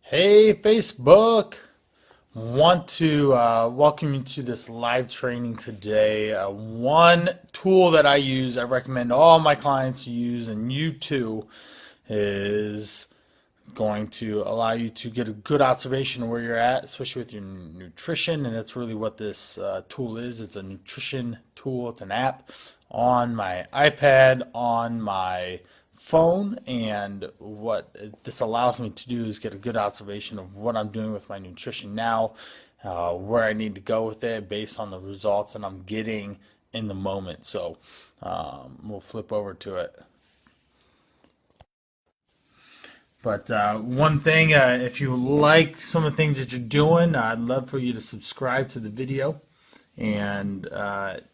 Hey Facebook, want to welcome you to this live training today. One tool that I use, I recommend all my clients to use, and you too, is going to allow you to get a good observation of where you're at, especially with your nutrition. And that's really what this tool is. It's a nutrition tool. It's an app on my iPad, on my phone, and what this allows me to do is get a good observation of what I'm doing with my nutrition now, where I need to go with it based on the results that I'm getting in the moment. So we'll flip over to it. But one thing, if you like some of the things that you're doing, I'd love for you to subscribe to the video, and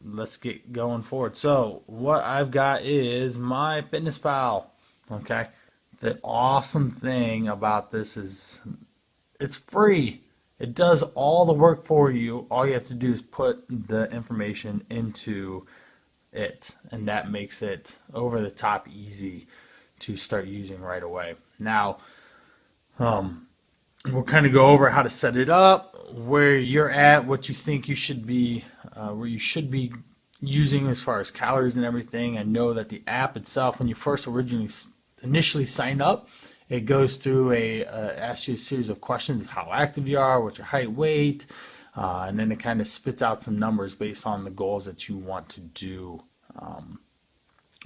let's get going forward. So what I've got is MyFitnessPal. Okay, the awesome thing about this is it's free. It does all the work for you. All you have to do is put the information into it, and that makes it over the top easy to start using right away. Now, we'll kind of go over how to set it up, where you're at, what you think you should be, where you should be using as far as calories and everything. I know that the app itself, when you first initially sign up, it goes through asks you a series of questions of how active you are, what's your height, weight, and then it kind of spits out some numbers based on the goals that you want to do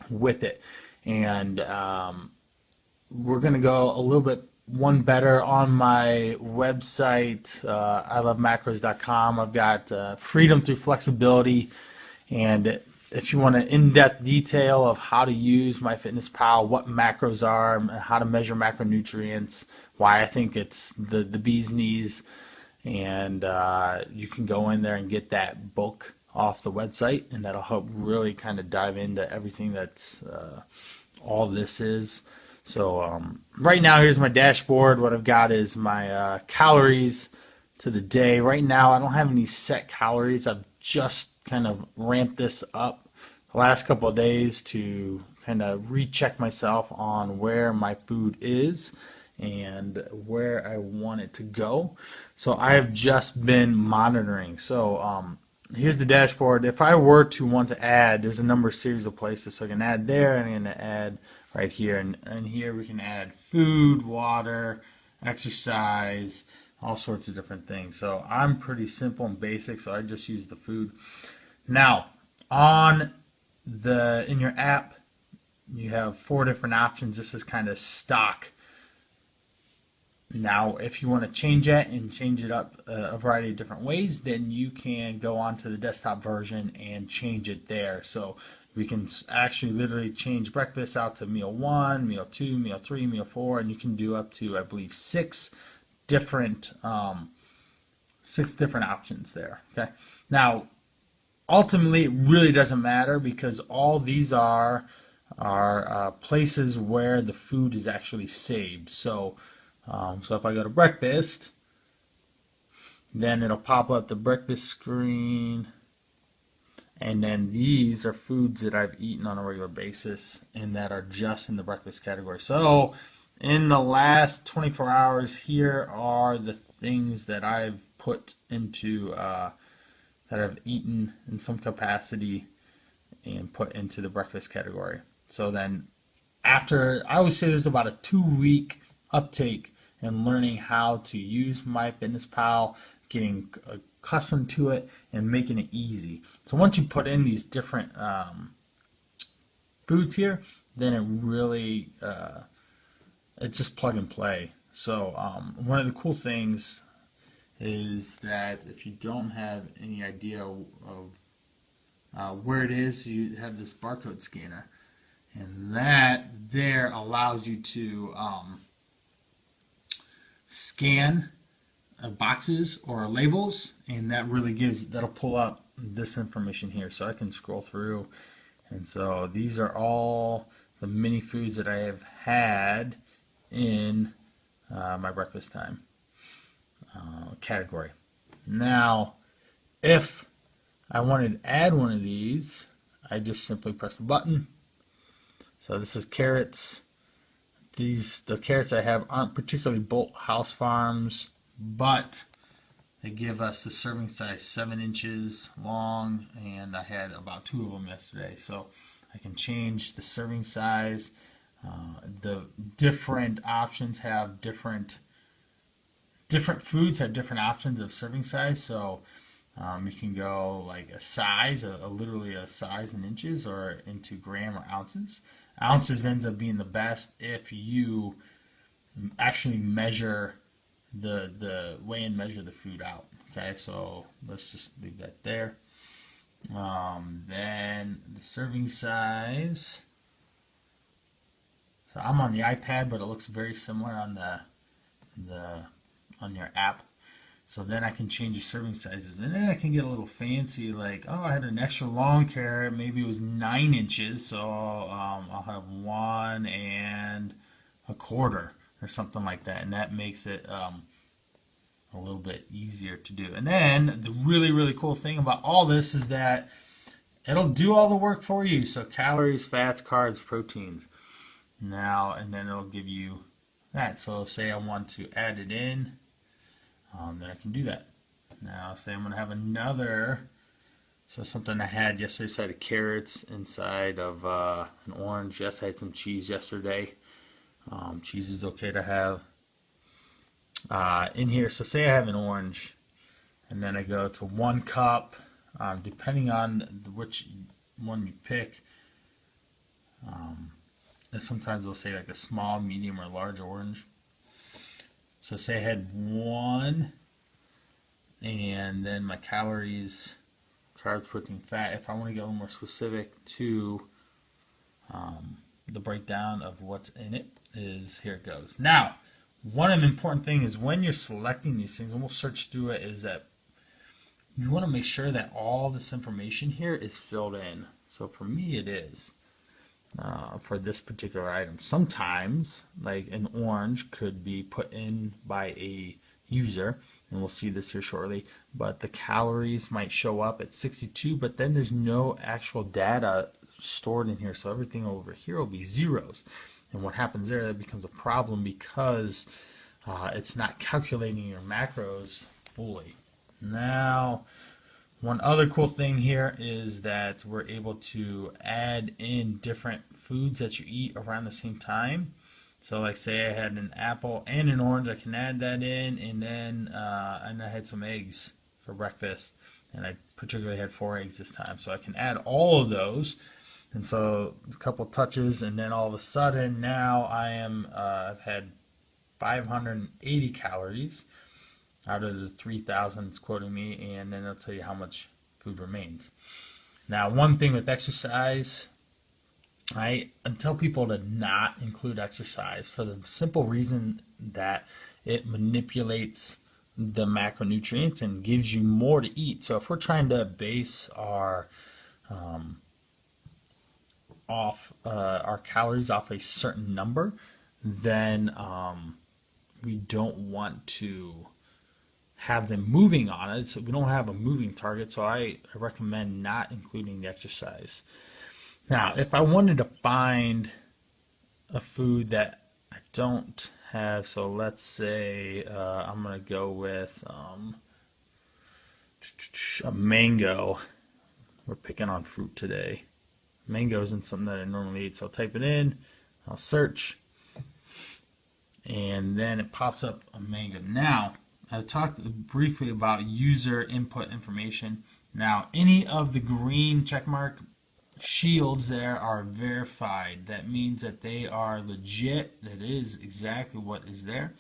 with it. And we're going to go a little bit one better on my website, ilovemacros.com. I've got freedom through flexibility, and if you want an in-depth detail of how to use MyFitnessPal, what macros are, how to measure macronutrients, why I think it's the bee's knees, and you can go in there and get that book off the website, and that'll help really kind of dive into everything that's all this is. So right now, here's my dashboard. What I've got is my calories to the day. Right now, I don't have any set calories. I've just kind of ramped this up the last couple of days to kind of recheck myself on where my food is and where I want it to go. So I have just been monitoring. So here's the dashboard. If I were to want to add, there's a number of series of places. So I can add there, and I'm going to add right here. And here we can add food, water, exercise, all sorts of different things. So I'm pretty simple and basic, so I just use the food. Now, in your app, you have 4 different options. This is kind of stock. Now, if you want to change it and change it up a variety of different ways, then you can go onto the desktop version and change it there. So we can actually literally change breakfast out to meal 1, meal 2, meal 3, meal 4, and you can do up to, I believe, 6 different options there. Okay. Now, ultimately, it really doesn't matter because all these are places where the food is actually saved. So if I go to breakfast, then it'll pop up the breakfast screen, and then these are foods that I've eaten on a regular basis and that are just in the breakfast category. So in the last 24 hours, here are the things that I've put into that I've eaten in some capacity and put into the breakfast category. So then after, I always say there's about a 2-week uptake and learning how to use MyFitnessPal, getting accustomed to it, and making it easy. So once you put in these different foods here, then it really, it's just plug and play. So one of the cool things is that if you don't have any idea of where it is, you have this barcode scanner. And that there allows you to scan boxes or labels, and that really that'll pull up this information here. So I can scroll through, and so these are all the mini foods that I have had in my breakfast time category. Now, if I wanted to add one of these, I just simply press the button. So this is carrots, the carrots I have aren't particularly Bolt House Farms, but they give us the serving size 7 inches long, and I had about 2 of them yesterday. So I can change the serving size. The different options have different foods have different options of serving size. So you can go like a size, literally a size in inches, or into gram or ounces. Ounces ends up being the best if you actually measure weigh and measure the food out. Okay, so let's just leave that there. Then the serving size. So I'm on the iPad, but it looks very similar on on your app. So then I can change the serving sizes, and then I can get a little fancy, like, oh, I had an extra long carrot, maybe it was 9 inches, so I'll have 1 1/4 or something like that, and that makes it a little bit easier to do. And then the really, really cool thing about all this is that it'll do all the work for you. So calories, fats, carbs, proteins. Now, and then it'll give you that. So say I want to add it in. Then I can do that. Now, say I'm going to have another, so something I had yesterday, so I had carrots inside of an orange. Yes, I had some cheese yesterday. Cheese is okay to have in here. So say I have an orange, and then I go to 1 cup, depending on which one you pick. And sometimes they'll say like a small, medium, or large orange. So say I had 1, and then my calories, carbs, protein, fat. If I want to get a little more specific to the breakdown of what's in it, is here it goes. Now, one of the important things is when you're selecting these things, and we'll search through it, is that you want to make sure that all this information here is filled in. So for me, it is. For this particular item. Sometimes, like an orange could be put in by a user, and we'll see this here shortly, but the calories might show up at 62, but then there's no actual data stored in here, so everything over here will be zeros. And what happens there, that becomes a problem because it's not calculating your macros fully. Now, one other cool thing here is that we're able to add in different foods that you eat around the same time. So like say I had an apple and an orange, I can add that in, and then and I had some eggs for breakfast, and I particularly had 4 eggs this time. So I can add all of those, and so a couple touches, and then all of a sudden now I've had 580 calories out of the 3,000 it's quoting me, and then it'll tell you how much food remains. Now, one thing with exercise, I tell people to not include exercise for the simple reason that it manipulates the macronutrients and gives you more to eat. So if we're trying to base our calories off a certain number, then we don't want to have them moving on it, so we don't have a moving target, so I recommend not including the exercise. Now, if I wanted to find a food that I don't have, so let's say I'm going to go with a mango. We're picking on fruit today. Mango isn't something that I normally eat, so I'll type it in, I'll search, and then it pops up a mango. Now, I talked briefly about user input information. Now, any of the green checkmark shields there are verified. That means that they are legit. That is exactly what is there.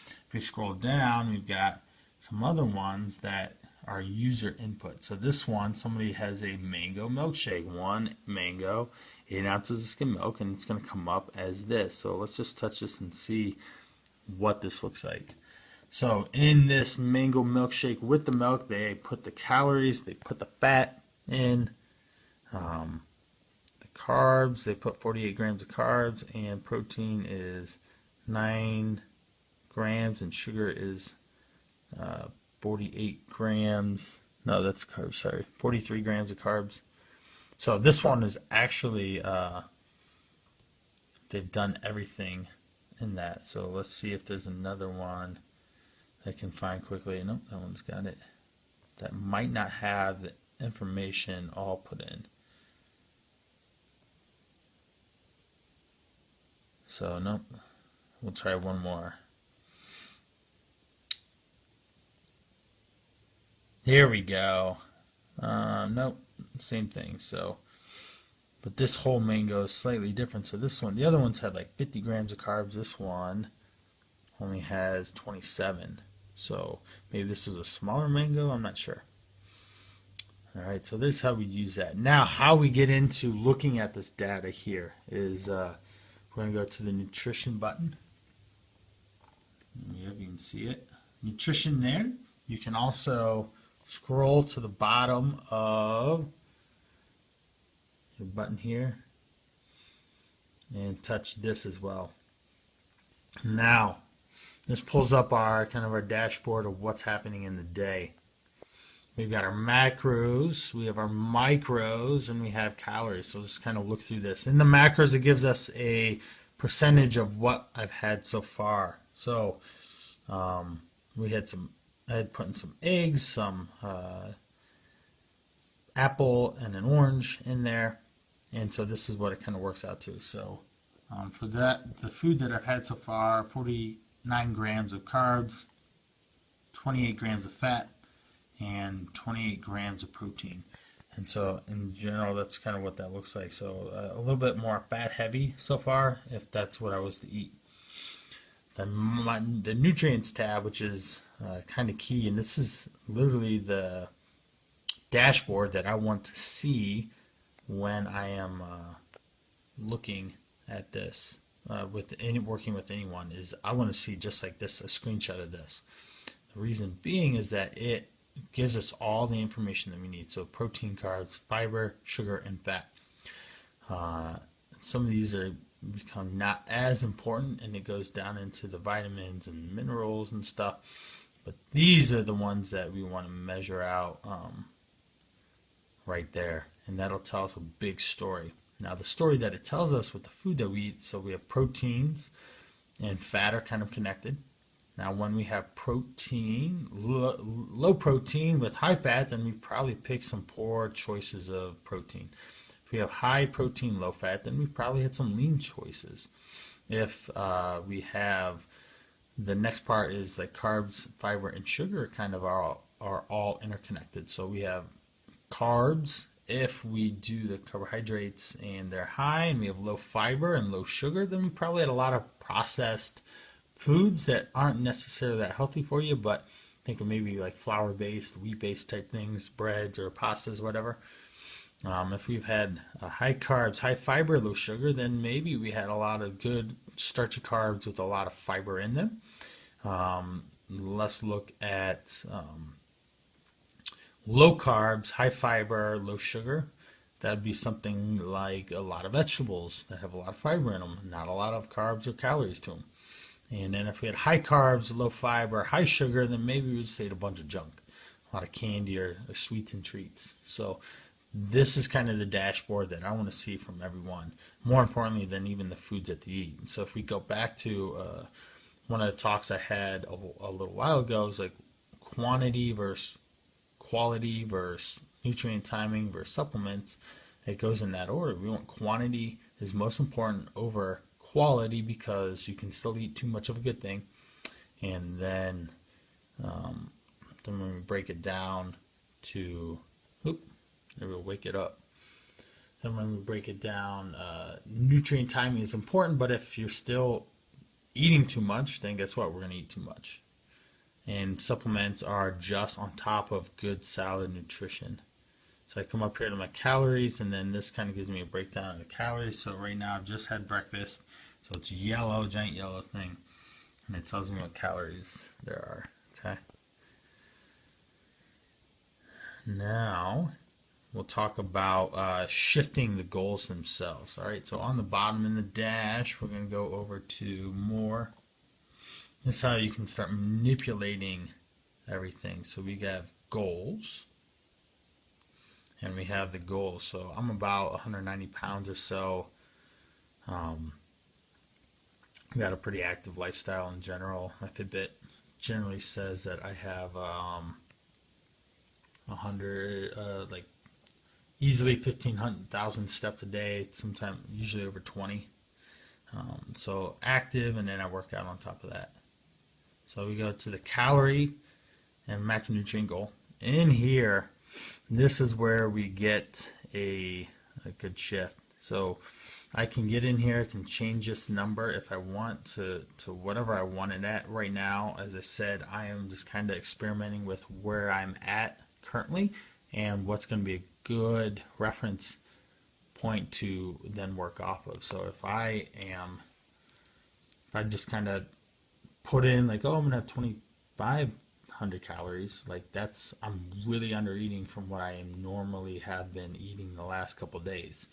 If we scroll down, we've got some other ones that are user input. So this one, somebody has a mango milkshake. 1 mango, 8 ounces of skim milk, and it's going to come up as this. So let's just touch this and see what this looks like. So in this mango milkshake with the milk, they put the calories, they put the fat in, the carbs, they put 48 grams of carbs, and protein is 9 grams, and sugar is 48 grams. No, that's carbs, sorry. 43 grams of carbs. So this one is actually, they've done everything in that. So let's see if there's another one I can find quickly. Nope, that one's got it. That might not have the information all put in. So nope, we'll try one more. Here we go. Nope, same thing. So, but this whole mango is slightly different. So this one, the other ones had like 50 grams of carbs. This one only has 27. So maybe this is a smaller mango. I'm not sure. All right, so this is how we use that. Now, how we get into looking at this data here is we're going to go to the nutrition button. Yep, you can see it. Nutrition there. You can also scroll to the bottom of your button here and touch this as well. Now, this pulls up our kind of our dashboard of what's happening in the day. We've got our macros, we have our micros, and we have calories. So let's kind of look through this. In the macros, it gives us a percentage of what I've had so far. So we had I had put in some eggs, some apple, and an orange in there. And so this is what it kind of works out to. So for that, the food that I've had so far, 49 grams of carbs, 28 grams of fat, and 28 grams of protein. And so in general, that's kind of what that looks like. So a little bit more fat heavy so far, if that's what I was to eat. The nutrients tab, which is kind of key, and this is literally the dashboard that I want to see when I am looking at this working with anyone, is I want to see just like this, a screenshot of this. The reason being is that it gives us all the information that we need. So protein, carbs, fiber, sugar, and fat. Some of these become not as important, and it goes down into the vitamins and minerals and stuff. But these are the ones that we want to measure out right there, and that'll tell us a big story. Now, the story that it tells us with the food that we eat, so we have proteins and fat are kind of connected. Now, when we have protein, low protein with high fat, then we probably pick some poor choices of protein. If we have high protein, low fat, then we probably had some lean choices. If we have, the next part is like carbs, fiber, and sugar kind of are all interconnected. So we have carbs. If we do the carbohydrates and they're high, and we have low fiber and low sugar, then we probably had a lot of processed foods that aren't necessarily that healthy for you, but think of maybe like flour-based, wheat-based type things, breads or pastas, whatever. If we've had high carbs, high fiber, low sugar, then maybe we had a lot of good starchy carbs with a lot of fiber in them. Let's look at low carbs, high fiber, low sugar. That would be something like a lot of vegetables that have a lot of fiber in them, not a lot of carbs or calories to them. And then if we had high carbs, low fiber, high sugar, then maybe we would say a bunch of junk, a lot of candy or sweets and treats. So this is kind of the dashboard that I want to see from everyone, more importantly than even the foods that they eat. And so if we go back to one of the talks I had a little while ago, is like quantity versus quality versus nutrient timing versus supplements. It goes in that order. We want quantity is most important over quality, because you can still eat too much of a good thing. And then when we break it down to, maybe we'll wake it up. Then when we break it down, nutrient timing is important, but if you're still eating too much, then guess what? We're going to eat too much. And supplements are just on top of good, solid nutrition. So I come up here to my calories, and then this kind of gives me a breakdown of the calories. So right now I've just had breakfast, so it's yellow, giant yellow thing, and it tells me what calories there are. Okay. Now we'll talk about shifting the goals themselves. All right. So on the bottom in the dash, we're going to go over to more. This is how you can start manipulating everything. So we have goals. And we have the goals. So I'm about 190 pounds or so. I've got a pretty active lifestyle in general. My Fitbit generally says that I have 100, like easily 15,000 steps a day, sometimes usually over 20. So active, and then I work out on top of that. So we go to the calorie and macronutrient goal. In here, this is where we get a good shift. So I can get in here, I can change this number if I want to whatever I want it at. Right now, as I said, I am just kind of experimenting with where I'm at currently and what's going to be a good reference point to then work off of. So if I just kind of put in like, oh, I'm gonna have 2,500 calories, like I'm really under eating from what I normally have been eating the last couple of days.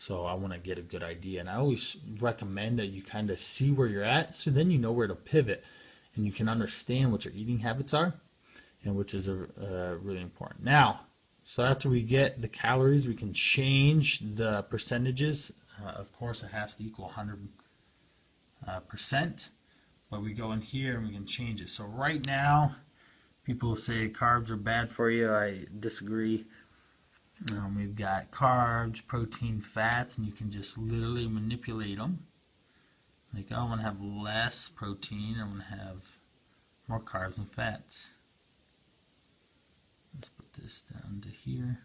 So I want to get a good idea, and I always recommend that you kind of see where you're at, so then you know where to pivot, and you can understand what your eating habits are, and which is really important. Now, so after we get the calories, we can change the percentages. Of course, it has to equal 100%, but we go in here and we can change it. So right now, people say carbs are bad for you. I disagree. We've got carbs, protein, fats, and you can just literally manipulate them. Like, oh, I want to have less protein, I want to have more carbs and fats. Let's put this down to here.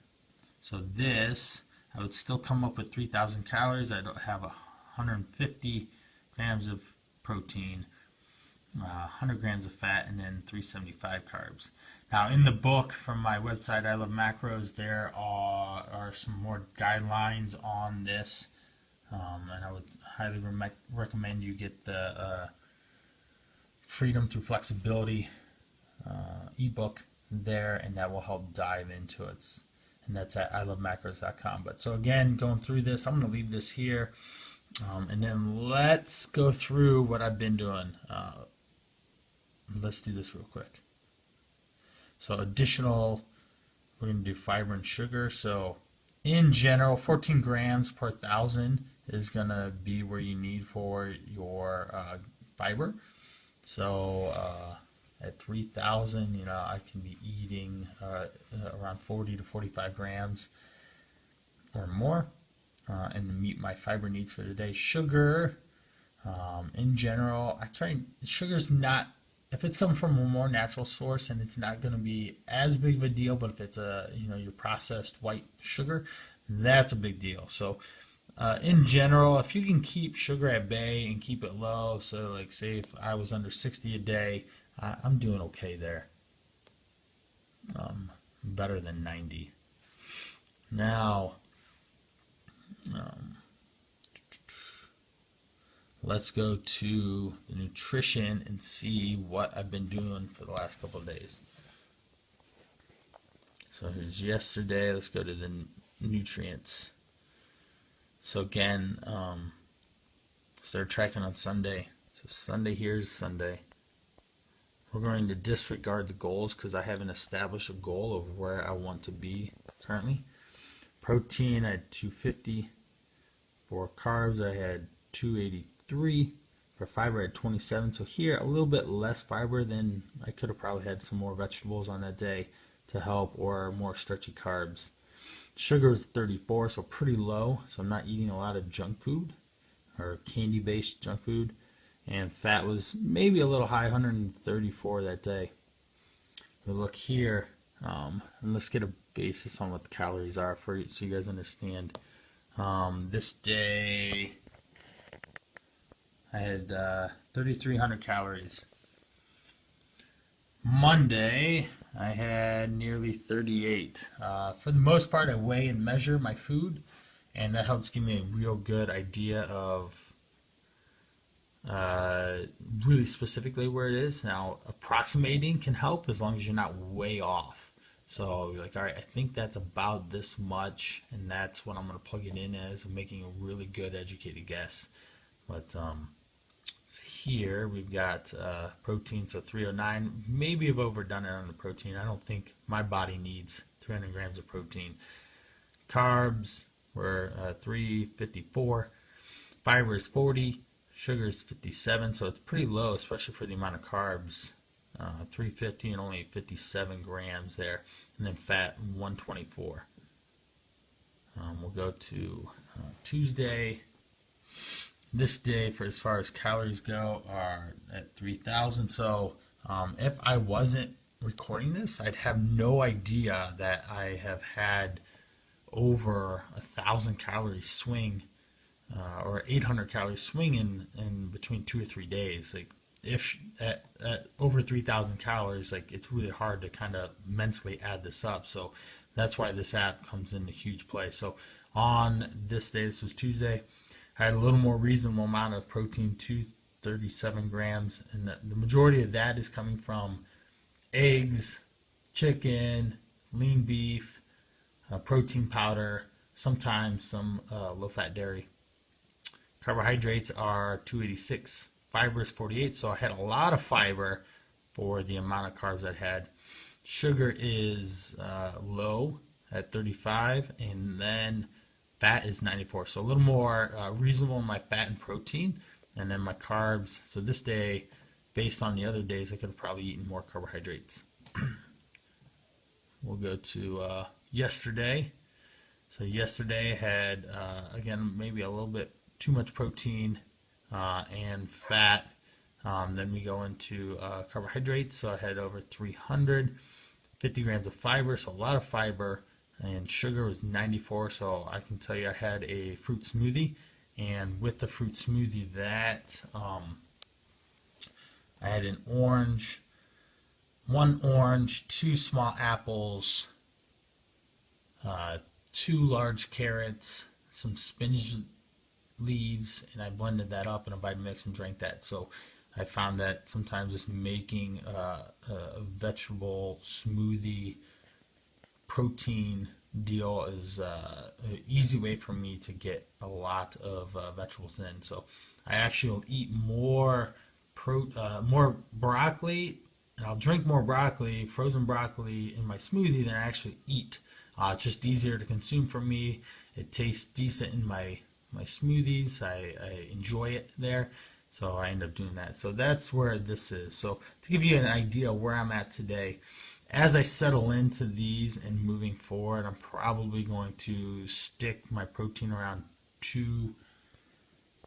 So this, I would still come up with 3,000 calories. I'd have 150 grams of protein, 100 grams of fat, and then 375 carbs. Now, in the book from my website, I Love Macros, there are some more guidelines on this, and I would highly recommend you get the Freedom Through Flexibility ebook there, and that will help dive into it. And that's at ilovemacros.com. But so again, going through this, I'm going to leave this here, and then let's go through what I've been doing. Let's do this real quick. So additional, we're going to do fiber and sugar. So in general, 14 grams per 1,000 is going to be where you need for your fiber. So at 3,000, I can be eating around 40 to 45 grams or more, and to meet my fiber needs for the day. Sugar, in general, sugar's not, if it's coming from a more natural source, and it's not going to be as big of a deal, but if it's your processed white sugar, that's a big deal. So in general, if you can keep sugar at bay and keep it low, so like say if I was under 60 a day, I'm doing okay there. Better than 90. Now, let's go to the nutrition and see what I've been doing for the last couple of days. So here's yesterday. Let's go to the nutrients. So again, start tracking on Sunday. So Sunday, here's Sunday. We're going to disregard the goals because I haven't established a goal of where I want to be currently. Protein, I had 250. For carbs, I had 283. For fiber, I had 27. So here, a little bit less fiber than I could have probably had some more vegetables on that day to help, or more starchy carbs. Sugar was 34, so pretty low. So I'm not eating a lot of junk food or candy-based junk food. And fat was maybe a little high, 134 that day. We look here, and let's get a basis on what the calories are for you, so you guys understand. This day, I had 3,300 calories. Monday, I had nearly 38. For the most part, I weigh and measure my food, and that helps give me a real good idea of really specifically where it is. Now, approximating can help as long as you're not way off. So you're like, all right, I think that's about this much, and that's what I'm going to plug it in as. I'm making a really good educated guess. But so here we've got protein, so 309. Maybe I've overdone it on the protein. I don't think my body needs 300 grams of protein. Carbs were 354. Fiber is 40. Sugar is 57, so it's pretty low, especially for the amount of carbs. 350 and only 57 grams there. And then fat, 124. We'll go to Tuesday. This day, for as far as calories go, are at 3,000. So if I wasn't recording this, I'd have no idea that I have had over 1,000 calories swing or 800 calories swing in between 2 or 3 days. Like if at over 3,000 calories, like it's really hard to kind of mentally add this up. So that's why this app comes into huge play. So on this day, this was Tuesday, I had a little more reasonable amount of protein, 237 grams, and the majority of that is coming from eggs, chicken, lean beef, protein powder, sometimes some low-fat dairy. Carbohydrates are 286, fiber is 48, so I had a lot of fiber for the amount of carbs I had. Sugar is low at 35, and then fat is 94, so a little more reasonable in my fat and protein, and then my carbs. So this day, based on the other days, I could have probably eaten more carbohydrates. We'll go to yesterday. So yesterday had, again, maybe a little bit too much protein and fat. Then we go into carbohydrates. So I had over 350 grams of fiber, so a lot of fiber. And sugar was 94, so I can tell you I had a fruit smoothie. And with the fruit smoothie, that I had an orange, 1 orange, 2 small apples, 2 large carrots, some spinach leaves, and I blended that up in a Vitamix and drank that. So I found that sometimes just making a vegetable smoothie protein deal is an easy way for me to get a lot of vegetables in. So I actually will eat more broccoli, and I'll drink more broccoli, frozen broccoli, in my smoothie than I actually eat. It's just easier to consume for me. It tastes decent in my smoothies. I enjoy it there, so I end up doing that. So that's where this is. So to give you an idea of where I'm at today, as I settle into these and moving forward, I'm probably going to stick my protein around 2.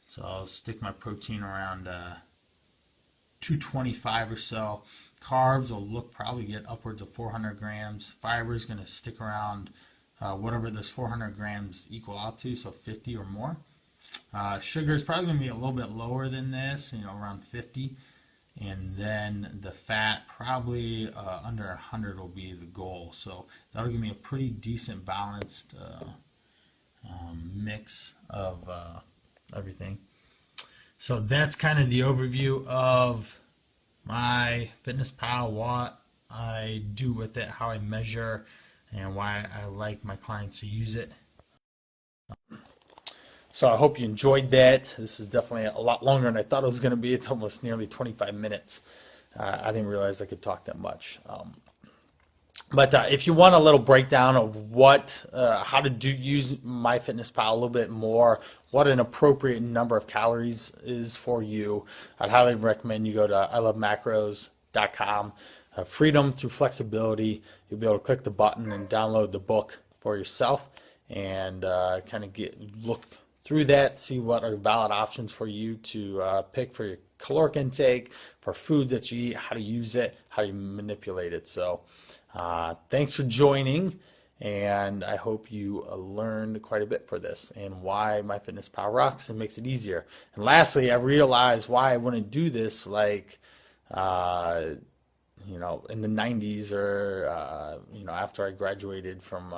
So I'll stick my protein around 225 or so. Carbs will probably get upwards of 400 grams. Fiber is going to stick around whatever those 400 grams equal out to, so 50 or more. Sugar is probably going to be a little bit lower than this, around 50. And then the fat, probably under 100 will be the goal. So that'll give me a pretty decent balanced mix of everything. So that's kind of the overview of MyFitnessPal, what I do with it, how I measure, and why I like my clients to use it. So I hope you enjoyed that. This is definitely a lot longer than I thought it was going to be. It's almost nearly 25 minutes. I didn't realize I could talk that much. But if you want a little breakdown of how to use MyFitnessPal a little bit more, what an appropriate number of calories is for you, I'd highly recommend you go to ilovemacros.com. Freedom through flexibility. You'll be able to click the button and download the book for yourself and kind of look through that, see what are valid options for you to pick for your caloric intake, for foods that you eat, how to use it, how you manipulate it. So thanks for joining, and I hope you learned quite a bit for this and why MyFitnessPal rocks and makes it easier. And lastly, I realized why I wouldn't do this like in the 90s or after I graduated from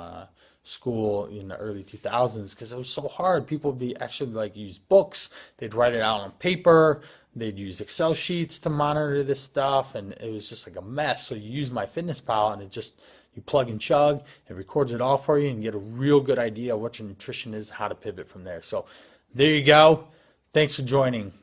school in the early 2000s, because it was so hard. People would be actually use books, they'd write it out on paper, they'd use Excel sheets to monitor this stuff, and it was just like a mess. So you use MyFitnessPal and you plug and chug, it records it all for you and get a real good idea of what your nutrition is, how to pivot from there. So there you go. Thanks for joining.